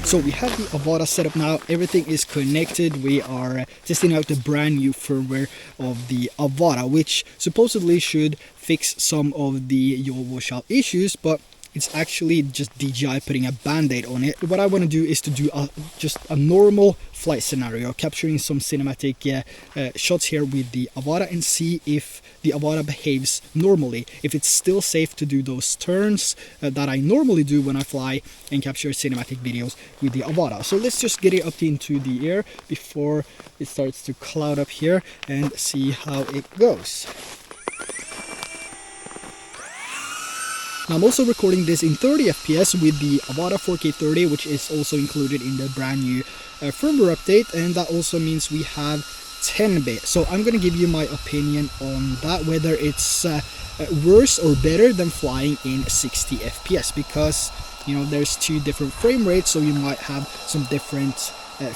So we have the AVATA set up now, everything is connected. We are testing out the brand new firmware of the AVATA, which supposedly should fix some of the yaw washout issues, but it's actually just DJI putting a band-aid on it. What I want to do is to do just a normal flight scenario, capturing some cinematic shots here with the AVATA and see if the AVATA behaves normally, if it's still safe to do those turns that I normally do when I fly and capture cinematic videos with the AVATA. So let's just get it up into the air before it starts to cloud up here and see how it goes. Now I'm also recording this in 30 FPS with the AVATA 4K 30, which is also included in the brand new firmware update, and that also means we have 10-bit. So I'm going to give you my opinion on that, whether it's worse or better than flying in 60 FPS, because you know there's two different frame rates, so you might have some different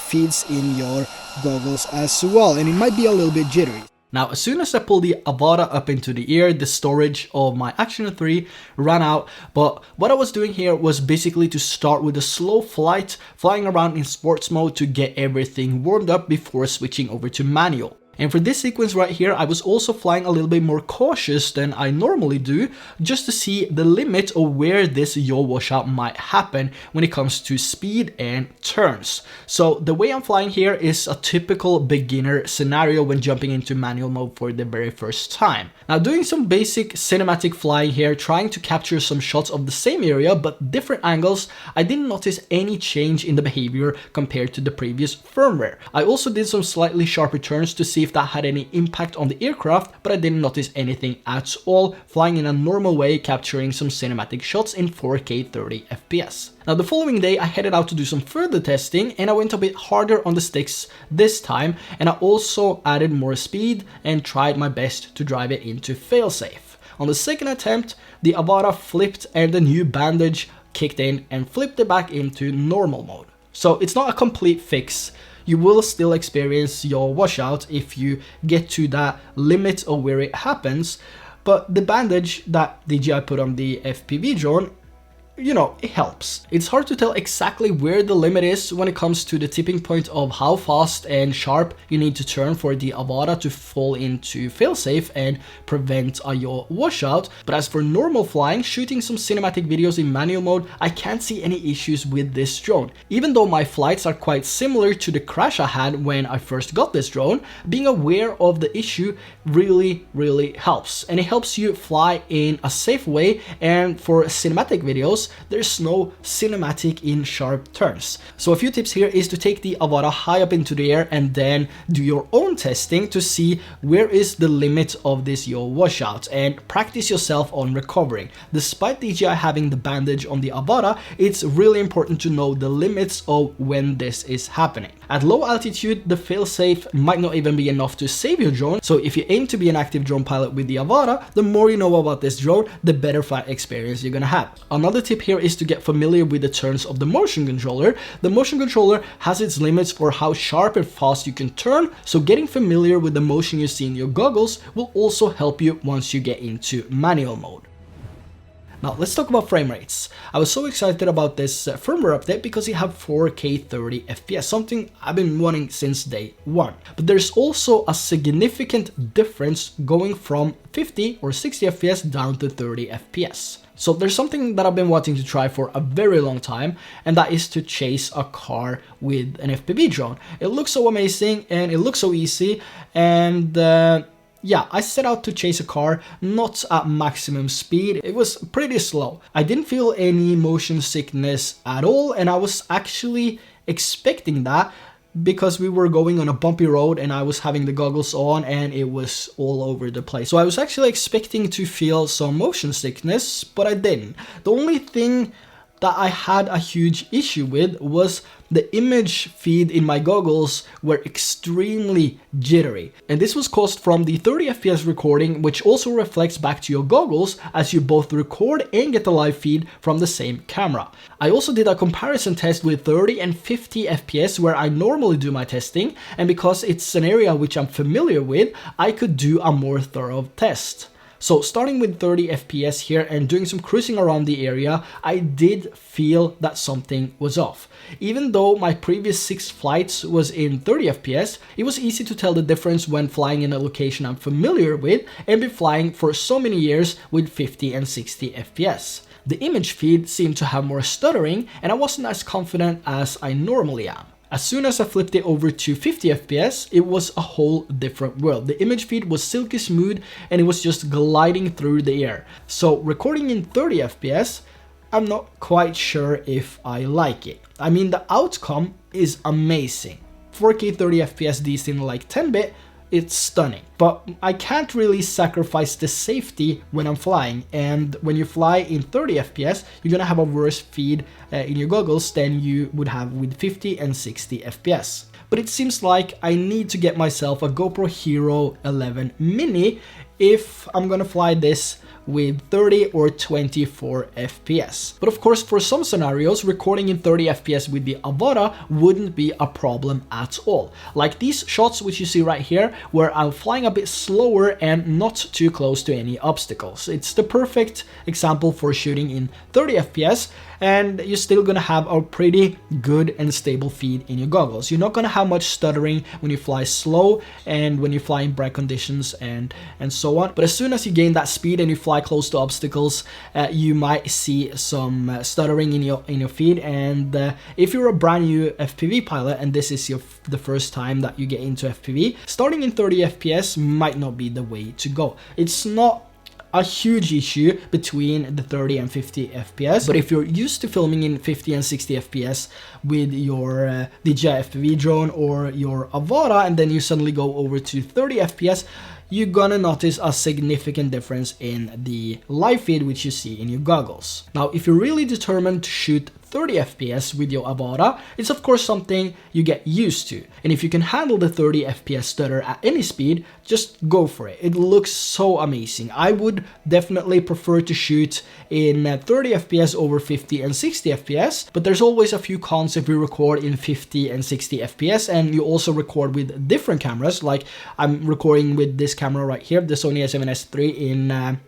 feeds in your goggles as well, and it might be a little bit jittery. Now, as soon as I pulled the AVATA up into the air, the storage of my Action 3 ran out. But what I was doing here was basically to start with a slow flight, flying around in sports mode to get everything warmed up before switching over to manual. And for this sequence right here, I was also flying a little bit more cautious than I normally do, just to see the limit of where this yaw washout might happen when it comes to speed and turns. So the way I'm flying here is a typical beginner scenario when jumping into manual mode for the very first time. Now, doing some basic cinematic flying here, trying to capture some shots of the same area but different angles, I didn't notice any change in the behavior compared to the previous firmware. I also did some slightly sharper turns to see if that had any impact on the aircraft, but I didn't notice anything at all, flying in a normal way, capturing some cinematic shots in 4K 30 FPS. Now, the following day I headed out to do some further testing, and I went a bit harder on the sticks this time, and I also added more speed and tried my best to drive it into failsafe. On the second attempt, the AVATA flipped and the new bandage kicked in and flipped it back into normal mode. So it's not a complete fix. You will still experience your washout if you get to that limit of where it happens, but the bandage that DJI put on the FPV drone, you know, it helps. It's hard to tell exactly where the limit is when it comes to the tipping point of how fast and sharp you need to turn for the AVATA to fall into failsafe and prevent a yaw washout. But as for normal flying, shooting some cinematic videos in manual mode, I can't see any issues with this drone. Even though my flights are quite similar to the crash I had when I first got this drone, being aware of the issue really helps. And it helps you fly in a safe way, and for cinematic videos, there's no cinematic in sharp turns. So a few tips here is to take the AVATA high up into the air and then do your own testing to see where is the limit of this yaw washout and practice yourself on recovering. Despite DJI having the bandage on the AVATA, it's really important to know the limits of when this is happening. At low altitude, the failsafe might not even be enough to save your drone, so if you aim to be an active drone pilot with the AVATA, the more you know about this drone, the better flight experience you're gonna have. Another tip here is to get familiar with the turns of the motion controller. The motion controller has its limits for how sharp and fast you can turn, so getting familiar with the motion you see in your goggles will also help you once you get into manual mode. Now let's talk about frame rates. I was so excited about this firmware update because it had 4K 30 FPS, something I've been wanting since day one. But there's also a significant difference going from 50 or 60 FPS down to 30 FPS. So there's something that I've been wanting to try for a very long time, and that is to chase a car with an FPV drone. It looks so amazing and it looks so easy, and yeah, I set out to chase a car, not at maximum speed. It was pretty slow. I didn't feel any motion sickness at all, and I was actually expecting that because we were going on a bumpy road and I was having the goggles on and it was all over the place. So I was actually expecting to feel some motion sickness, but I didn't. The only thing that I had a huge issue with was the image feed in my goggles were extremely jittery. And this was caused from the 30 FPS recording, which also reflects back to your goggles as you both record and get the live feed from the same camera. I also did a comparison test with 30 and 50 FPS where I normally do my testing, and because it's an area which I'm familiar with, I could do a more thorough test. So starting with 30 FPS here and doing some cruising around the area, I did feel that something was off. Even though my previous 6 flights was in 30 FPS, it was easy to tell the difference when flying in a location I'm familiar with and been flying for so many years with 50 and 60 FPS. The image feed seemed to have more stuttering and I wasn't as confident as I normally am. As soon as I flipped it over to 50 FPS, it was a whole different world. The image feed was silky smooth and it was just gliding through the air. So recording in 30 FPS, I'm not quite sure if I like it. I mean, the outcome is amazing. 4K 30 FPS DC in like 10-bit, it's stunning. But I can't really sacrifice the safety when I'm flying, and when you fly in 30 FPS, you're gonna have a worse feed in your goggles than you would have with 50 and 60 FPS. But it seems like I need to get myself a GoPro Hero 11 Mini if I'm gonna fly this with 30 or 24 FPS. But of course, for some scenarios, recording in 30 FPS with the Avata wouldn't be a problem at all. Like these shots which you see right here, where I'm flying a bit slower and not too close to any obstacles. It's the perfect example for shooting in 30 FPS, and you're still gonna have a pretty good and stable feed in your goggles. You're not gonna have much stuttering when you fly slow and when you fly in bright conditions and so on. But as soon as you gain that speed and you fly close to obstacles, you might see some stuttering in your feed. And if you're a brand new FPV pilot and this is the first time that you get into FPV, starting in 30 FPS might not be the way to go. It's not a huge issue between the 30 and 50 FPS, but if you're used to filming in 50 and 60 FPS with your DJI FPV drone or your Avata, and then you suddenly go over to 30 FPS, you're gonna notice a significant difference in the live feed which you see in your goggles. Now, if you're really determined to shoot 30 FPS with your Avata, it's of course something you get used to. And if you can handle the 30 FPS stutter at any speed, just go for it. It looks so amazing. I would definitely prefer to shoot in 30 FPS over 50 and 60 FPS, but there's always a few cons if you record in 50 and 60 FPS and you also record with different cameras. Like I'm recording with this camera right here, the Sony a7S III in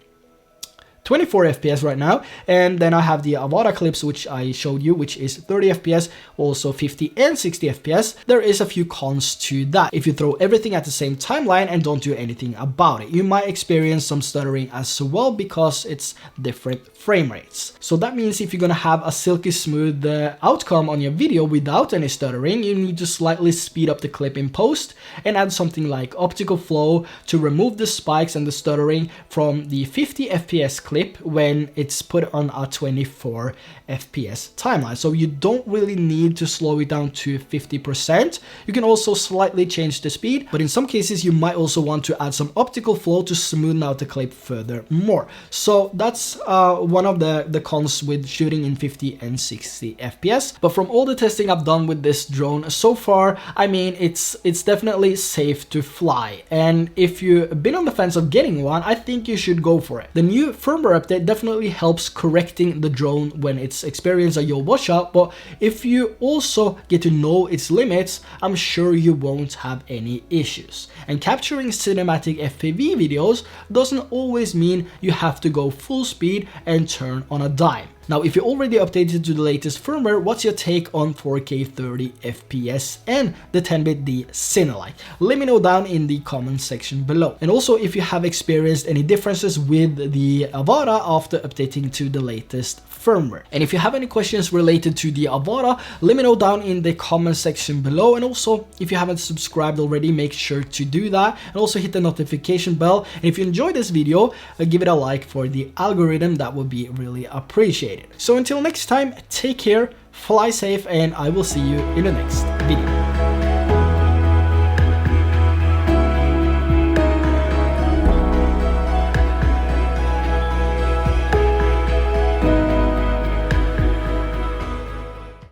24 FPS right now, and then I have the Avata clips which I showed you, which is 30 FPS, also 50 and 60 FPS. There is a few cons to that. If you throw everything at the same timeline and don't do anything about it, you might experience some stuttering as well because it's different frame rates. So that means if you're gonna have a silky smooth outcome on your video without any stuttering, you need to slightly speed up the clip in post and add something like optical flow to remove the spikes and the stuttering from the 50 FPS clip when it's put on a 24 FPS timeline. So you don't really need to slow it down to 50%. You can also slightly change the speed, but in some cases you might also want to add some optical flow to smoothen out the clip further more. So that's one of the cons with shooting in 50 and 60 FPS. But from all the testing I've done with this drone so far, I mean, it's definitely safe to fly. And if you've been on the fence of getting one, I think you should go for it. The new firmware update definitely helps correcting the drone when it's experienced a yaw washout, but if you also get to know its limits, I'm sure you won't have any issues. And capturing cinematic FPV videos doesn't always mean you have to go full speed and turn on a dime. Now, if you're already updated to the latest firmware, what's your take on 4K 30 FPS and the 10-bit D Cinelike? Let me know down in the comment section below. And also, if you have experienced any differences with the Avata after updating to the latest firmware. And if you have any questions related to the Avata, let me know down in the comment section below. And also, if you haven't subscribed already, make sure to do that. And also hit the notification bell. And if you enjoyed this video, give it a like for the algorithm. That would be really appreciated. So until next time, take care, fly safe, and I will see you in the next video.